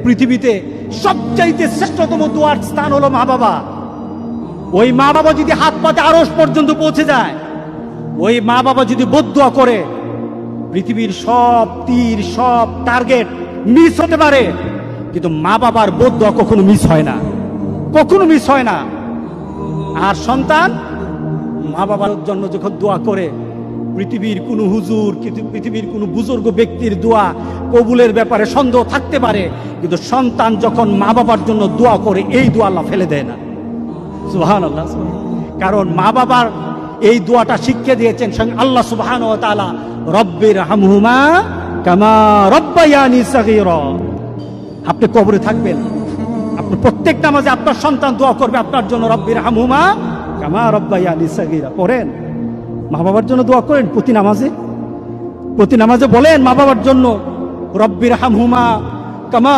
পৃথিবীতে সবচাইতে শ্রেষ্ঠতম দোয়ার স্থান হলো মা বাবা। ওই মা বাবা যদি হাত পাতে আরশ পর্যন্ত পৌঁছে যায়, ওই মা বাবা যদি বদদুয়া করে, পৃথিবীর সব তীর সব টার্গেট মিস হতে পারে, কিন্তু মা বাবার বদদুয়া কখনো মিস হয় না, কখনো মিস হয় না। আর সন্তান মা বাবার জন্য যখন দোয়া করে, পৃথিবীর কোনো হুজুর, পৃথিবীর কোনো বুজুর্গ ব্যক্তির দোয়া কবুলের ব্যাপারে সন্দেহ থাকতে পারে, কিন্তু সন্তান যখন মা বাবার জন্য দোয়া করে, এই দোয়া আল্লাহ ফেলে দেয় না। সুবহানাল্লাহ। কারণ মা বাবার এই দোয়াটা শিখিয়ে দিয়েছেন স্বয়ং আল্লাহ সুবহানাহু ওয়া তাআলা, রব্বির হামহুমা কামা রব্বায়ানি সাগীরা। আপনি কবরে থাকবেন, আপনি প্রত্যেক নামাজে আপনার সন্তান দোয়া করবে আপনার জন্য, রব্বির হামহুমা কামা রব্বায়ানি সাগীরা। পড়েন, মা বাবার জন্য দোয়া করেন প্রতি নামাজে বলেন মা বাবার জন্য, রব্বির হামহুমা কামা